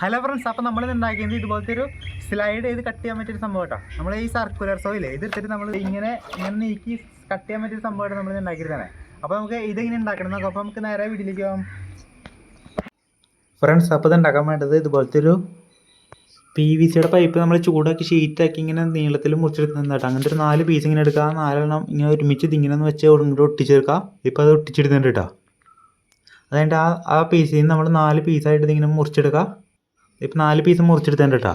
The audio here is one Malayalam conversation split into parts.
ഹലോ ഫ്രണ്ട്സ്, അപ്പോൾ നമ്മൾ ഉണ്ടാക്കിയത് ഇതുപോലത്തെ ഒരു സ്ലൈഡ് ചെയ്ത് കട്ട് ചെയ്യാൻ പറ്റിയൊരു സംഭവം കേട്ടോ. നമ്മൾ ഈ സർക്കുലർ സോയില്ലേ ഇത് എടുത്തിട്ട് നമ്മൾ ഇങ്ങനെ നീക്കി കട്ട് ചെയ്യാൻ പറ്റിയൊരു സംഭവമായിട്ട് നമ്മൾ ഉണ്ടാക്കിയിരുന്നേ. അപ്പോൾ നമുക്ക് ഇതെങ്ങനെ ഉണ്ടാക്കണം നോക്കാം. അപ്പോൾ നമുക്ക് നേരെ വീട്ടിലേക്ക് പോകാം ഫ്രണ്ട്സ്. അപ്പോൾ ഇത് ഉണ്ടാക്കാൻ വേണ്ടത് ഇതുപോലത്തെ ഒരു PVC പൈപ്പ് നമ്മൾ ചൂടാക്കി ഷീറ്റാക്കി ഇങ്ങനെ നീളത്തിൽ മുറിച്ചെടുക്കുന്നത് കേട്ടോ. അങ്ങനത്തെ ഒരു 4 പീസ് ഇങ്ങനെ എടുക്കുക. 4 ഇങ്ങനെ ഒരുമിച്ച് ഇതിങ്ങനെ ഒന്ന് വെച്ച് ഇങ്ങോട്ട് ഒട്ടിച്ചെടുക്കുക. ഇപ്പോൾ അത് ഒട്ടിച്ചെടുക്കുന്നുണ്ട് കേട്ടോ. അതുകൊണ്ട് ആ പീസിൽ നിന്ന് നമ്മൾ 4 പീസായിട്ട് ഇതിങ്ങനെ മുറിച്ചെടുക്കുക. ഇപ്പം 4 പീസ് മുറിച്ചെടുത്തേണ്ട കേട്ടോ.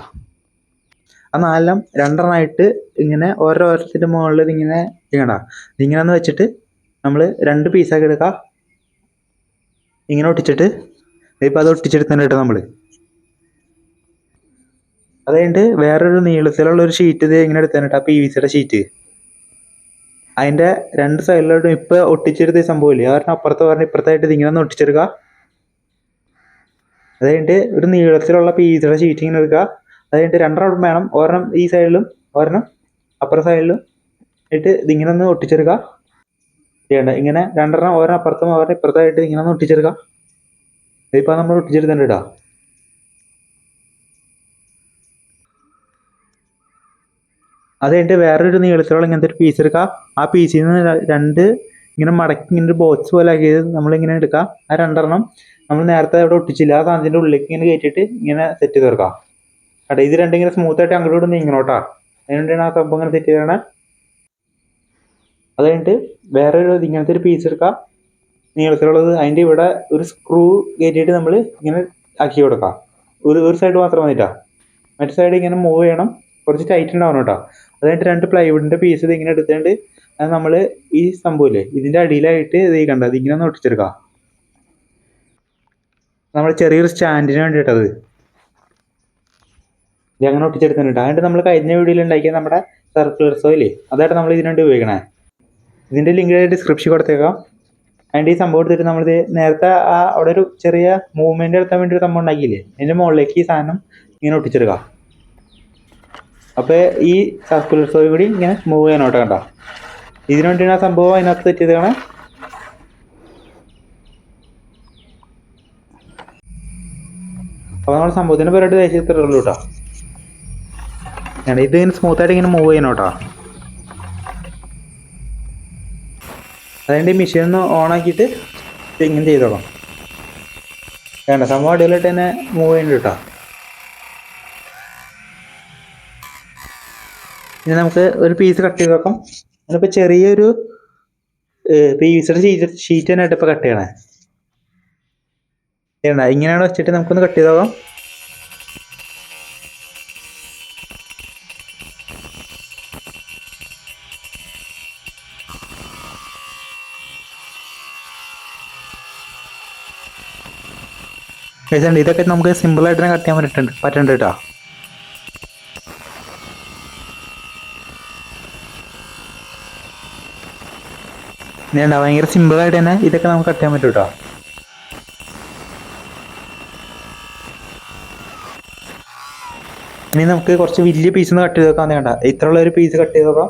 ആ 4 രണ്ടെണ്ണമായിട്ട് ഇങ്ങനെ ഓരോരുത്തരുടെ മുകളിൽ ഇതിങ്ങനെ ചെയ്യണ്ട. ഇതിങ്ങനെ ഒന്ന് വെച്ചിട്ട് നമ്മൾ 2 പീസാക്കി എടുക്കുക. ഇങ്ങനെ ഒട്ടിച്ചിട്ട് ഇപ്പം അത് ഒട്ടിച്ചെടുത്തേണ്ട കേട്ടോ നമ്മൾ. അത് കഴിഞ്ഞിട്ട് വേറൊരു നീളത്തിലുള്ളൊരു ഷീറ്റ് ഇത് ഇങ്ങനെ എടുത്തേണ്ട കേട്ടോ. PVC ഷീറ്റ് അതിൻ്റെ 2 സൈഡിലോട്ടും ഇപ്പോൾ ഒട്ടിച്ചെടുത്ത സംഭവമില്ലേ, കാരണം അപ്പുറത്ത് പറഞ്ഞ് ഇപ്പുറത്തായിട്ട് ഇതിങ്ങനെ ഒന്ന് ഒട്ടിച്ചെടുക്കുക. അത് കഴിഞ്ഞിട്ട് ഒരു നീളത്തിലുള്ള PVC ഷീറ്റ് ഇങ്ങനെ എടുക്കുക. അത് കഴിഞ്ഞിട്ട് 2 റൗണ്ട് വേണം. ഒരെണ്ണം ഈ സൈഡിലും ഒരെണ്ണം അപ്പുറ സൈഡിലും ഇട്ട് ഇതിങ്ങനെ ഒന്ന് ഒട്ടിച്ചെടുക്കുക. ചെയ്യണ്ട ഇങ്ങനെ 2 ഒരെണ്ണം അപ്പുറത്തും ഒരെണ്ണം ഇപ്പുറത്തായിട്ട് ഇങ്ങനെ ഒന്ന് ഒട്ടിച്ചെടുക്കുക. ഇതിപ്പോൾ നമ്മൾ ഒട്ടിച്ചെടുത്തിട്ടുണ്ട് കേട്ടോ. അത് കഴിഞ്ഞിട്ട് വേറൊരു നീളത്തിലുള്ള ഇങ്ങനത്തെ ഒരു പീസ് എടുക്കുക. ആ പീസിൽ നിന്ന് 2 ഇങ്ങനെ മടക്കി ഇങ്ങനെ ഒരു ബോക്സ് പോലെ ആക്കിയത് നമ്മളിങ്ങനെ എടുക്കുക. ആ 2 നമ്മൾ നേരത്തെ അവിടെ ഒട്ടിച്ചില്ല ആ സാധനത്തിൻ്റെ ഉള്ളിലേക്ക് ഇങ്ങനെ കയറ്റിയിട്ട് ഇങ്ങനെ സെറ്റ് ചെയ്ത് തീർക്കാം കേട്ടോ. ഇത് രണ്ടും ഇങ്ങനെ സ്മൂത്തായിട്ട് അങ്ങോട്ട് നീങ്ങണോട്ടാ. അതിനുവേണ്ടിയാണ് ആ സംഭവം ഇങ്ങനെ സെറ്റ് ചെയ്തതാണ്. അത് കഴിഞ്ഞിട്ട് വേറൊരു ഇങ്ങനത്തെ ഒരു പീസ് എടുക്കുക നീളത്തിലുള്ളത്. അതിൻ്റെ ഇവിടെ ഒരു സ്ക്രൂ കയറ്റിയിട്ട് നമ്മൾ ഇങ്ങനെ ആക്കി കൊടുക്കാം. ഒരു സൈഡ് മാത്രം മതിട്ടാ. മറ്റേ സൈഡ് ഇങ്ങനെ മൂവ് ചെയ്യണം, കുറച്ച് ടൈറ്റ് ഉണ്ടാവണം കേട്ടോ. അത് കഴിഞ്ഞിട്ട് 2 പ്ലൈവുഡിൻ്റെ പീസ് ഇത് ഇങ്ങനെ എടുത്തുകൊണ്ട് അത് നമ്മൾ ഈ സംഭവമില്ലേ ഇതിൻ്റെ അടിയിലായിട്ട് ഇത് കണ്ടത് ഇതിങ്ങനെ ഒന്ന് ഒട്ടിച്ചെടുക്കാം. നമ്മൾ ചെറിയൊരു സ്റ്റാൻഡിന് വേണ്ടിയിട്ടത് ഇത് അങ്ങനെ ഒട്ടിച്ചെടുത്തിട്ടുണ്ട്. അതുകൊണ്ട് നമ്മൾ കഴിഞ്ഞ വീഡിയോയിൽ ഉണ്ടാക്കിയ നമ്മുടെ സർക്കുലർ സോയില്ലേ അതായിട്ട് നമ്മൾ ഇതിനു വേണ്ടി ഉപയോഗിക്കണേ. ഇതിൻ്റെ ലിങ്ക് ഡിസ്ക്രിപ്ഷൻ കൊടുത്തേക്കാം. അതിൻ്റെ ഈ സംഭവം എടുത്തിട്ട് നമ്മളിത് നേരത്തെ അവിടെ ഒരു ചെറിയ മൂവ്മെൻറ്റ് എടുക്കാൻ വേണ്ടി ഒരു സംഭവം ഉണ്ടാക്കിയില്ലേ, അതിൻ്റെ മുകളിലേക്ക് ഈ സാധനം ഇങ്ങനെ ഒട്ടിച്ചെടുക്കാം. അപ്പോൾ ഈ സർക്കുലർ സോയിൽ കൂടി ഇങ്ങനെ മൂവ് ചെയ്യാനോട്ട് കണ്ട. ഇതിനു വേണ്ടിയാണ് ആ സംഭവം അതിനകത്ത് സെറ്റ് ചെയ്തേക്കണേ. അപ്പോൾ നമ്മൾ സംഭവത്തിൻ്റെ പേരായിട്ട് ദേശീയത്തിലുള്ളൂ കേട്ടോ. ഇത് ഇങ്ങനെ സ്മൂത്തായിട്ട് ഇങ്ങനെ മൂവ് ചെയ്യണോട്ടോ. അതുകൊണ്ട് ഈ മെഷീൻ ഒന്ന് ഓണാക്കിയിട്ട് ഇങ്ങനെ ചെയ്തോളാം. വേണ്ട സംഭവം അടിയിലായിട്ട് തന്നെ മൂവ് ചെയ്യുന്നുണ്ട് കേട്ടോ. ഇനി നമുക്ക് ഒരു പീസ് കട്ട് ചെയ്ത് നോക്കാം. അതിനിപ്പോൾ ചെറിയൊരു PVC ഷീറ്റ് തന്നെയായിട്ട് ഇപ്പോൾ കട്ട് ചെയ്യണേ. ചെയ്യണ്ട ഇങ്ങനെയാണ് വെച്ചിട്ട് നമുക്കൊന്ന് കട്ട് ചെയ്ത് നോക്കാം. ഇതൊക്കെ നമുക്ക് സിമ്പിളായിട്ട് തന്നെ കട്ട് ചെയ്യാൻ പറ്റുന്നുണ്ട് കേട്ടോ. വേണ്ട ഭയങ്കര സിമ്പിളായിട്ട് തന്നെ ഇതൊക്കെ നമുക്ക് കട്ട് ചെയ്യാൻ പറ്റും കേട്ടോ. ഇനി നമുക്ക് കുറച്ച് വലിയ പീസ് ഒന്ന് കട്ട് ചെയ്ത് നോക്കാം. വേണ്ട ഇത്രയുള്ള ഒരു പീസ് കട്ട് ചെയ്ത് നോക്കാം.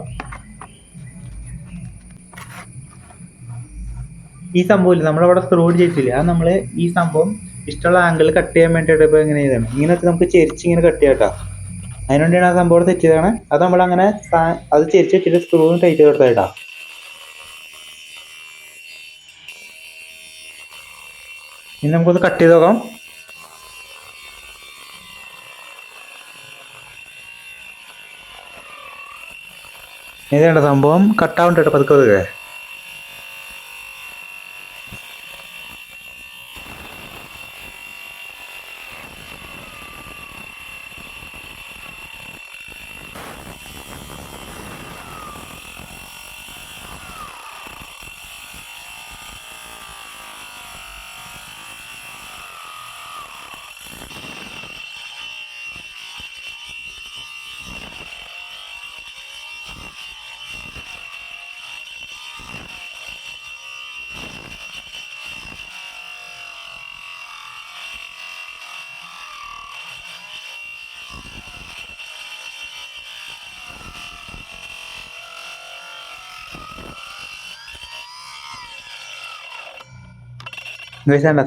ഈ സംഭവമില്ല നമ്മളവിടെ സ്ക്രൂ ചെയ്തിട്ടില്ല, അത് നമ്മൾ ഈ സംഭവം ഇഷ്ടമുള്ള ആംഗിൾ കട്ട് ചെയ്യാൻ വേണ്ടിയിട്ട് ഇപ്പോൾ എങ്ങനെ ചെയ്താണ് ഇങ്ങനെയൊക്കെ നമുക്ക് ചെരിച്ച് ഇങ്ങനെ കട്ട് ചെയ്യാം കേട്ടോ. അതിനുവേണ്ടിയാണ് ആ സംഭവം സെറ്റ് ചെയ്തതാണ്. അത് നമ്മളങ്ങനെ അത് ചെരിച്ച് വെച്ചിട്ട് സ്ക്രൂ ടൈറ്റ് ചെയ്ത് കൊടുത്തായിട്ടാ. ഇനി നമുക്കൊന്ന് കട്ട് ചെയ്ത് നോക്കാം. ഇതേണ്ട സംഭവം കട്ടാവുണ്ട് കേട്ടോ പതുക്കെ പതുക്കെ.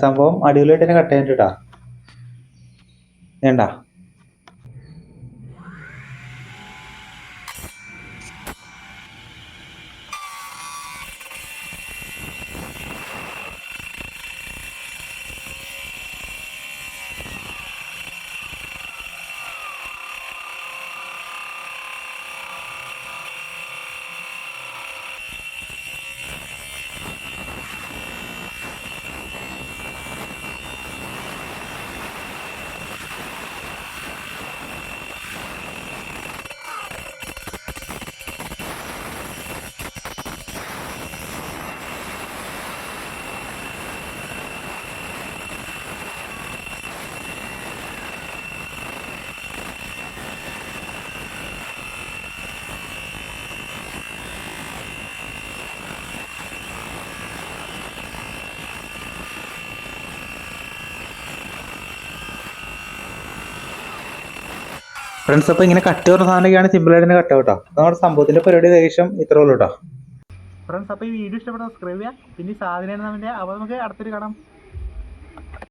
സംഭവം അടിപൊളിയായിട്ട് തന്നെ കട്ട് ചെയ്യാൻ കേട്ടോ. വേണ്ട. ഫ്രണ്ട്സ്, അപ്പോൾ ഇങ്ങനെ കട്ട് വരുന്ന സാധനമൊക്കെയാണ് സിമ്പിളായിട്ട് തന്നെ കട്ട് കേട്ടോ. നമ്മുടെ സംഭവത്തിൻ്റെ പരിപാടി ഏകദേശം ഇത്ര ഉള്ളൂ കേട്ടോ. ഫ്രണ്ട്സ്, അപ്പോൾ ഈ വീഡിയോ ഇഷ്ടപ്പെട്ട സബ്സ്ക്രൈബ് ചെയ്യുക. പിന്നെ ഈ സാധനമാണ് നമ്മുടെ. അപ്പോൾ നമുക്ക് അടുത്തൊരു കാണാം.